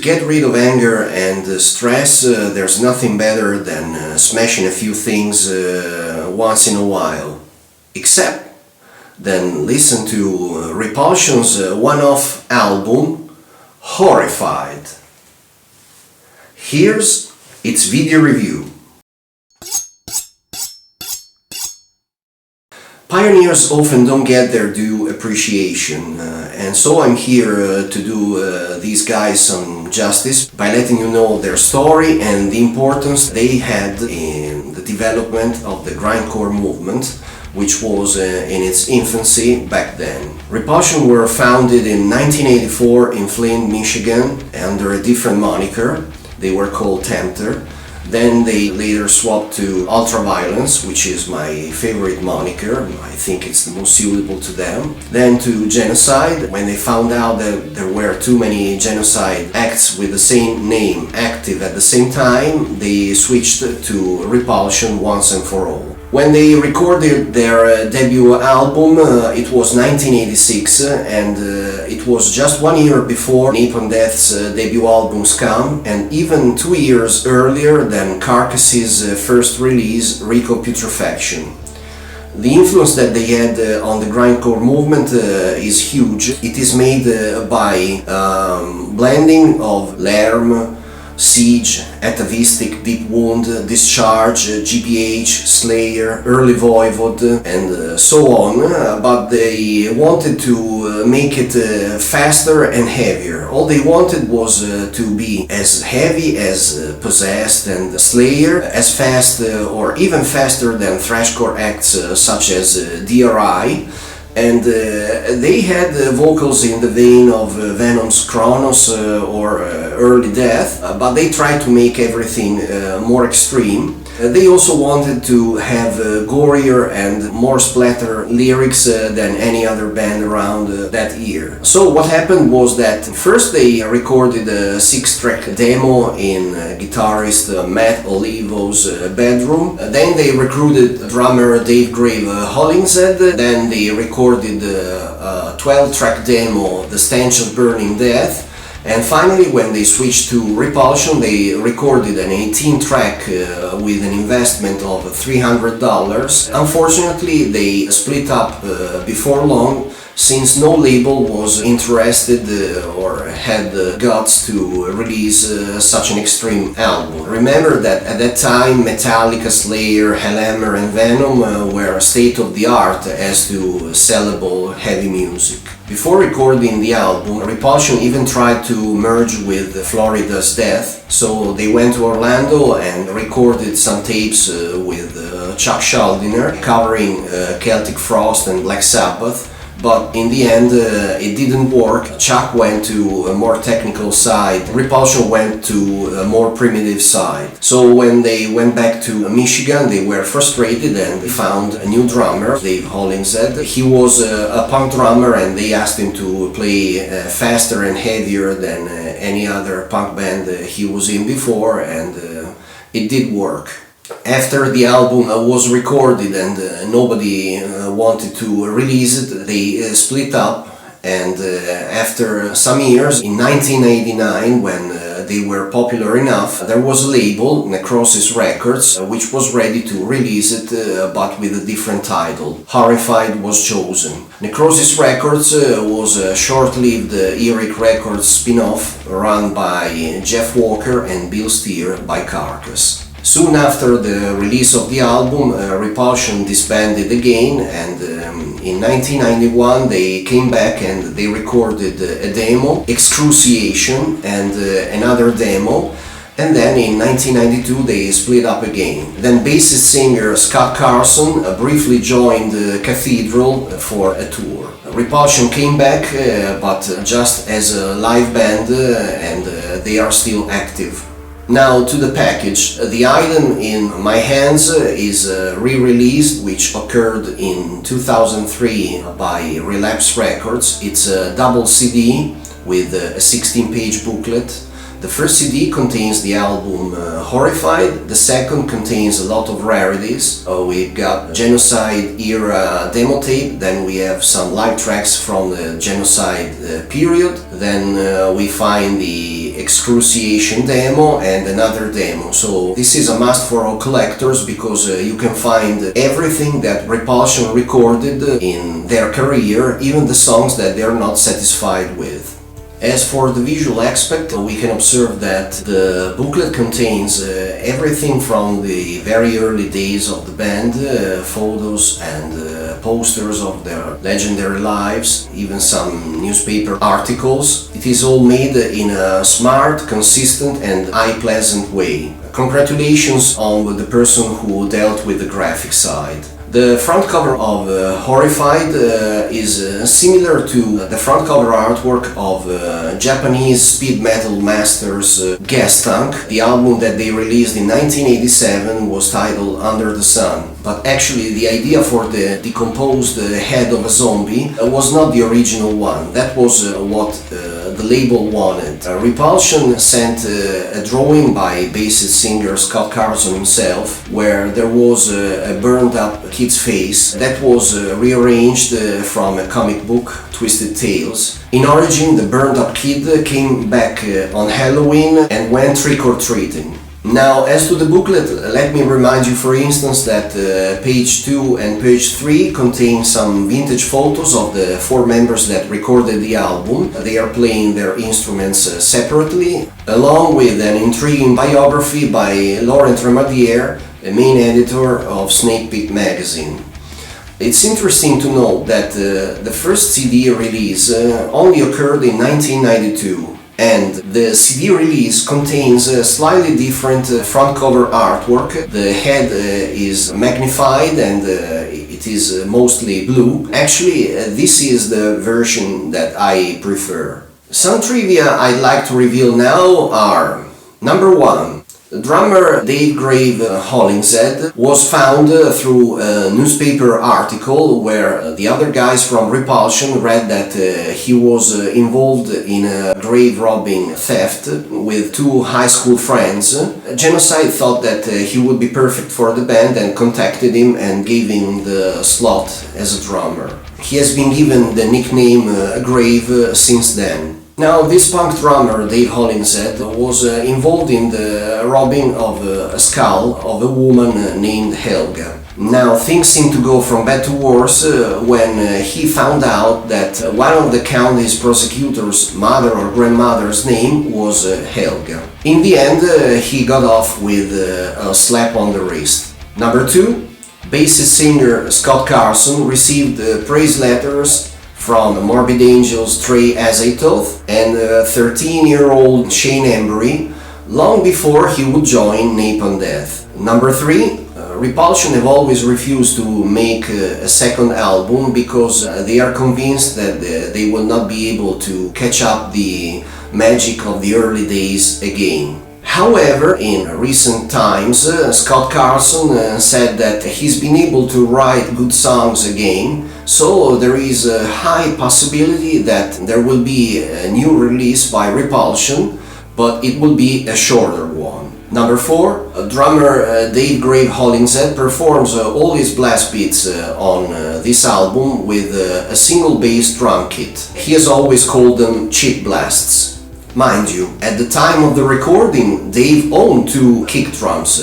get rid of anger and stress, there's nothing better than smashing a few things once in a while. Except then listen to Repulsion's one-off album, Horrified. Here's its video review. Pioneers often don't get their due appreciation, and so I'm here to do these guys some justice by letting you know their story and the importance they had in the development of the grindcore movement, which was in its infancy back then. Repulsion were founded in 1984 in Flint, Michigan, under a different moniker. They were called Tempter. Then they later swapped to Ultraviolence, which is my favorite moniker. I think it's the most suitable to them. Then to Genocide. When they found out that there were too many genocide acts with the same name active at the same time, they switched to Repulsion once and for all. When they recorded their debut album, it was 1986, and it was just 1 year before Napalm Death's debut album Scum, and even 2 years earlier than Carcass's first release, Putrefaction. The influence that they had on the grindcore movement is huge. It is made by blending of Lerm, Siege, Atavistic, Deep Wound, Discharge, GPH, Slayer, Early Voivod, and so on, but they wanted to make it faster and heavier. All they wanted was to be as heavy as Possessed and Slayer, as fast or even faster than thrashcore acts such as DRI. And they had vocals in the vein of Venom's Kronos or Early Death, but they tried to make everything more extreme. They also wanted to have gorier and more splatter lyrics than any other band around that year. So what happened was that first they recorded a 6-track demo in guitarist Matt Olivo's bedroom. Then they recruited drummer Dave Grave Hollingshead. Then they recorded a 12-track demo, The Stench of Burning Death. And finally, when they switched to Repulsion, they recorded an 18-track with an investment of $300. Unfortunately, they split up before long, since no label was interested or had the guts to release such an extreme album. Remember that at that time Metallica, Slayer, Hellhammer and Venom were state-of-the-art as to sellable heavy music. Before recording the album, Repulsion even tried to merge with Florida's Death, so they went to Orlando and recorded some tapes with Chuck Schuldiner covering Celtic Frost and Black Sabbath. But in the end, it didn't work. Chuck went to a more technical side, Repulsion went to a more primitive side. So when they went back to Michigan, they were frustrated and they found a new drummer, Dave Hollingshead. He was a punk drummer and they asked him to play faster and heavier than any other punk band he was in before, and it did work. After the album was recorded and nobody wanted to release it, they split up, and after some years, in 1989, when they were popular enough, there was a label, Necrosis Records, which was ready to release it, but with a different title. Horrified was chosen. Necrosis Records was a short-lived Eric Records spin-off run by Jeff Walker and Bill Steer by Carcass. Soon after the release of the album, Repulsion disbanded again, and in 1991 they came back and they recorded a demo, Excruciation, and another demo, and then in 1992 they split up again. Then bassist singer Scott Carson briefly joined Cathedral for a tour. Repulsion came back, but just as a live band, and they are still active. Now to the package. The item in my hands is re-released, which occurred in 2003 by Relapse Records. It's a double CD with a 16-page booklet. The first CD contains the album Horrified, the second contains a lot of rarities. We've got Genocide era demo tape, then we have some live tracks from the Genocide period, then we find the Excruciation demo and another demo. So this is a must for all collectors, because you can find everything that Repulsion recorded in their career, even the songs that they are not satisfied with. As for the visual aspect, we can observe that the booklet contains everything from the very early days of the band, photos and posters of their legendary lives, even some newspaper articles. It is all made in a smart, consistent and eye-pleasant way. Congratulations on the person who dealt with the graphic side. The front cover of Horrified is similar to the front cover artwork of Japanese speed metal masters Tank. The album that they released in 1987 was titled Under the Sun. But actually the idea for the decomposed head of a zombie was not the original one. That was what the label wanted. Repulsion sent a drawing by bassist singer Scott Carson himself, where there was a burned up kid's face that was rearranged from a comic book, Twisted Tales. In origin, the burned up kid came back on Halloween and went trick-or-treating. Now, as to the booklet, let me remind you, for instance, that page 2 and page 3 contain some vintage photos of the 4 members that recorded the album. They are playing their instruments separately, along with an intriguing biography by Laurent Remadier, a main editor of Snake Pit magazine. It's interesting to note that the first CD release only occurred in 1992. And the CD release contains a slightly different front cover artwork. The head is magnified and it is mostly blue. Actually, this is the version that I prefer. Some trivia I'd like to reveal now are: number 1. The drummer Dave Grave Hollingshead was found through a newspaper article where the other guys from Repulsion read that he was involved in a grave robbing theft with 2 high school friends. Genocide thought that he would be perfect for the band and contacted him and gave him the slot as a drummer. He has been given the nickname Grave since then. Now, this punk drummer, Dave Hollingshead, was involved in the robbing of a skull of a woman named Helga. Now, things seem to go from bad to worse when he found out that one of the county's prosecutors' mother or grandmother's name was Helga. In the end, he got off with a slap on the wrist. Number 2, bassist singer Scott Carson received praise letters from Morbid Angel's Trey Azatoth and 13-year-old Shane Embury long before he would join Napalm Death. Number 3, Repulsion have always refused to make a second album because they are convinced that they will not be able to catch up the magic of the early days again. However, in recent times, Scott Carson said that he's been able to write good songs again, so there is a high possibility that there will be a new release by Repulsion, but it will be a shorter one. Number 4, drummer Dave Grave Hollingshead performs all his blast beats on this album with a single bass drum kit. He has always called them chip blasts. Mind you, at the time of the recording, Dave owned 2 kick drums,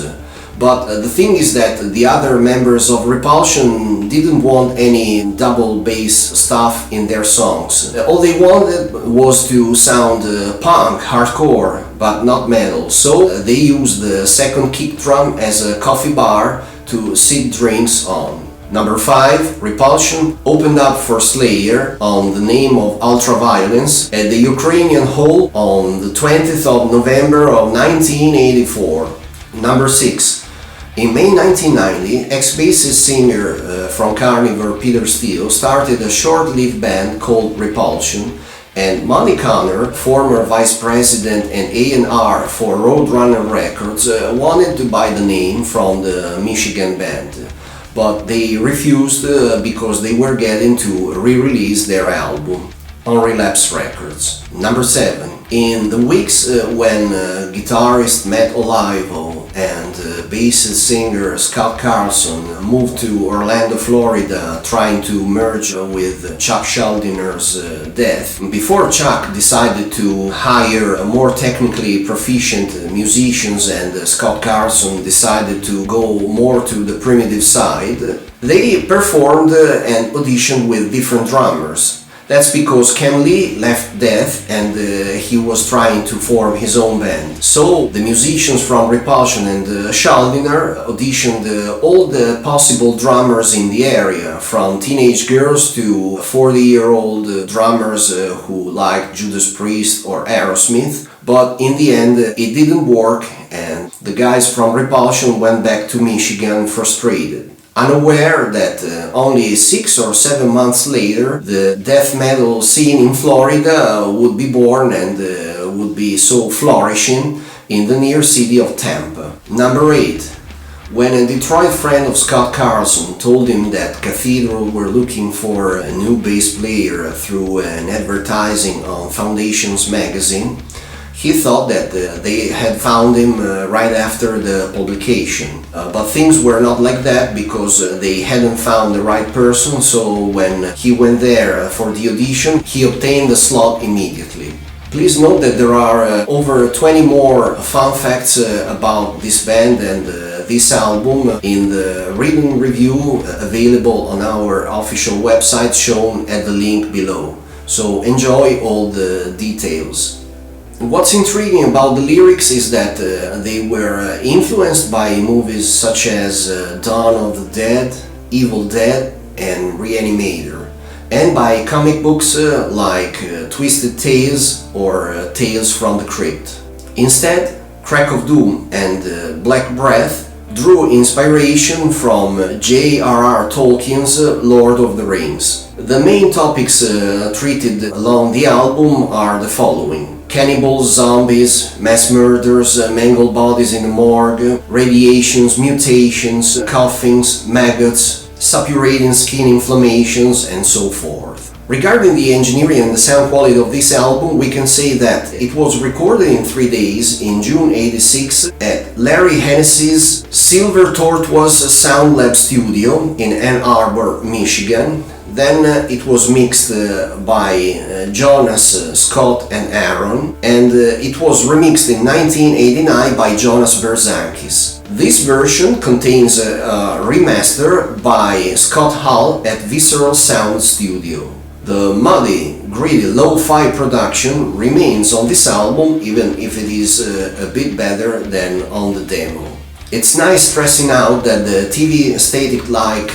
but the thing is that the other members of Repulsion didn't want any double bass stuff in their songs. All they wanted was to sound punk, hardcore, but not metal, so they used the second kick drum as a coffee bar to sip drinks on. Number 5, Repulsion opened up for Slayer on the name of Ultraviolence at the Ukrainian Hall on the 20th of November of 1984. Number 6, in May 1990, ex-bassist singer from Carnivore Peter Steele started a short-lived band called Repulsion, and Monty Connor, former vice president and A&R for Roadrunner Records, wanted to buy the name from the Michigan band. But they refused because they were getting to re-release their album on Relapse Records. Number 7. In the weeks when guitarist Matt Olivo and bassist singer Scott Carlson moved to Orlando, Florida, trying to merge with Chuck Schuldiner Death. Before Chuck decided to hire more technically proficient musicians and Scott Carlson decided to go more to the primitive side, they performed and auditioned with different drummers. That's because Ken Lee left Death and he was trying to form his own band. So the musicians from Repulsion and Schuldiner auditioned all the possible drummers in the area, from teenage girls to 40-year-old drummers who liked Judas Priest or Aerosmith. But in the end it didn't work and the guys from Repulsion went back to Michigan frustrated, unaware that only 6 or 7 months later the death metal scene in Florida would be born and would be so flourishing in the near city of Tampa. Number 8. When a Detroit friend of Scott Carlson told him that Cathedral were looking for a new bass player through an advertising on Foundations magazine, he thought that they had found him right after the publication. But things were not like that because they hadn't found the right person, so when he went there for the audition, he obtained the slot immediately. Please note that there are over 20 more fun facts about this band and this album in the written review available on our official website shown at the link below. So enjoy all the details. What's intriguing about the lyrics is that they were influenced by movies such as Dawn of the Dead, Evil Dead and Reanimator, and by comic books like Twisted Tales or Tales from the Crypt. Instead, Crack of Doom and Black Breath drew inspiration from J.R.R. Tolkien's Lord of the Rings. The main topics treated along the album are the following: cannibals, zombies, mass murders, mangled bodies in the morgue, radiations, mutations, coffins, maggots, suppurating skin inflammations, and so forth. Regarding the engineering and the sound quality of this album, we can say that it was recorded in 3 days in June '86 at Larry Hennessy's Silver Tortoise Sound Lab studio in Ann Arbor, Michigan. Then it was mixed by Jonas, Scott and Aaron, and it was remixed in 1989 by Jonas Berzankis. This version contains a remaster by Scott Hall at Visceral Sound Studio. The muddy, gritty lo-fi production remains on this album, even if it is a bit better than on the demo. It's nice stressing out that the TV static-like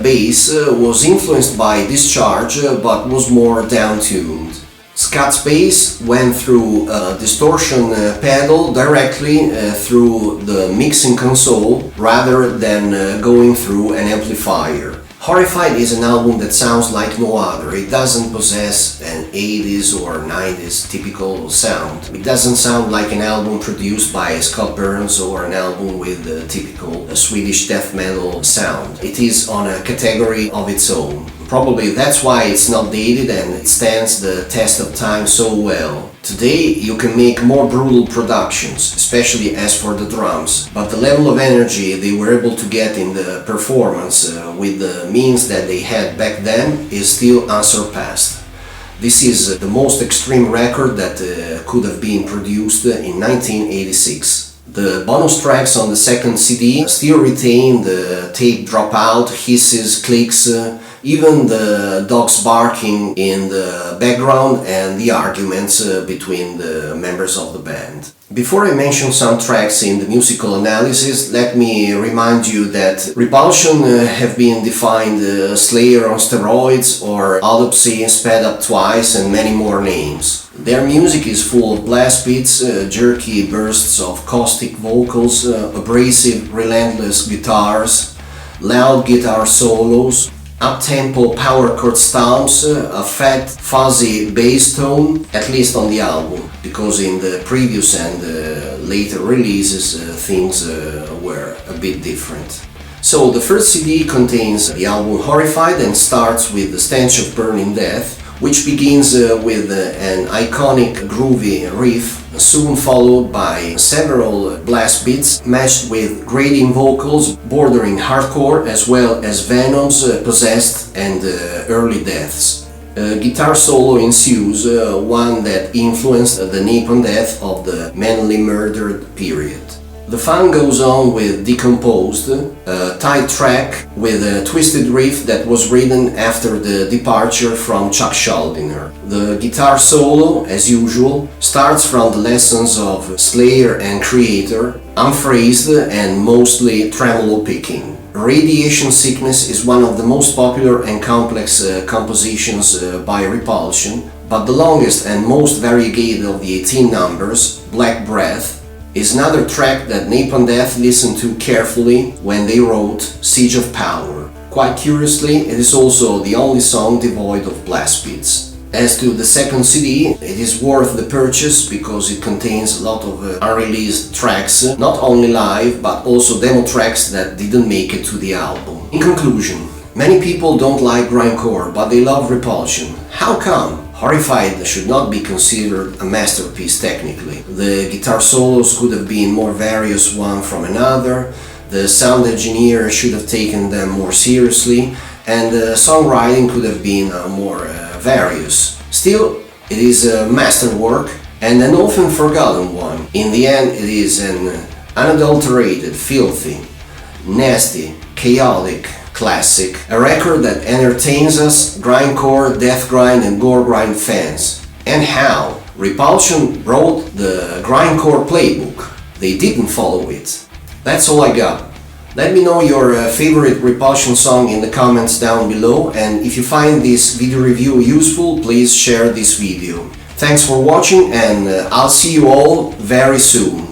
bass was influenced by Discharge but was more down-tuned. Scott's bass went through a distortion pedal directly through the mixing console rather than going through an amplifier. Horrified is an album that sounds like no other. It doesn't possess an 80s or 90s typical sound. It doesn't sound like an album produced by Scott Burns or an album with a typical Swedish death metal sound. It is on a category of its own. Probably that's why it's not dated and it stands the test of time so well. Today you can make more brutal productions, especially as for the drums, but the level of energy they were able to get in the performance with the means that they had back then is still unsurpassed. This is the most extreme record that could have been produced in 1986. The bonus tracks on the second CD still retain the tape dropout, hisses, clicks, even the dogs barking in the background and the arguments between the members of the band. Before I mention some tracks in the musical analysis, let me remind you that Repulsion have been defined Slayer on steroids or Autopsy sped up twice and many more names. Their music is full of blast beats, jerky bursts of caustic vocals, abrasive, relentless guitars, loud guitar solos, up-tempo power chord stomps, a fat, fuzzy bass tone, at least on the album, because in the previous and later releases things were a bit different. So the first CD contains the album Horrified and starts with the Stench of Burning Death, which begins with an iconic groovy riff, soon followed by several blast beats matched with grating vocals bordering hardcore, as well as Venom's Possessed and early deaths. A guitar solo ensues, one that influenced the Napalm Death of the Manly Murdered period. The fun goes on with Decomposed, a tight track with a twisted riff that was written after the departure from Chuck Schuldiner. The guitar solo, as usual, starts from the lessons of Slayer and Creator, unphrased and mostly tremolo picking. Radiation Sickness is one of the most popular and complex compositions by Repulsion, but the longest and most variegated of the 18 numbers, Black Breath, is another track that Napalm Death listened to carefully when they wrote Siege of Power. Quite curiously, it is also the only song devoid of blast beats. As to the second CD, it is worth the purchase because it contains a lot of unreleased tracks, not only live but also demo tracks that didn't make it to the album. In conclusion, many people don't like grindcore, but they love Repulsion. How come? Horrified should not be considered a masterpiece technically. The guitar solos could have been more various one from another, the sound engineer should have taken them more seriously, and the songwriting could have been more various. Still, it is a masterwork and an often forgotten one. In the end, it is an unadulterated, filthy, nasty, chaotic classic, a record that entertains us, grindcore, death grind and GoreGrind fans. And how? Repulsion wrote the grindcore playbook. They didn't follow it. That's all I got. Let me know your favorite Repulsion song in the comments down below, and if you find this video review useful, please share this video. Thanks for watching, and I'll see you all very soon.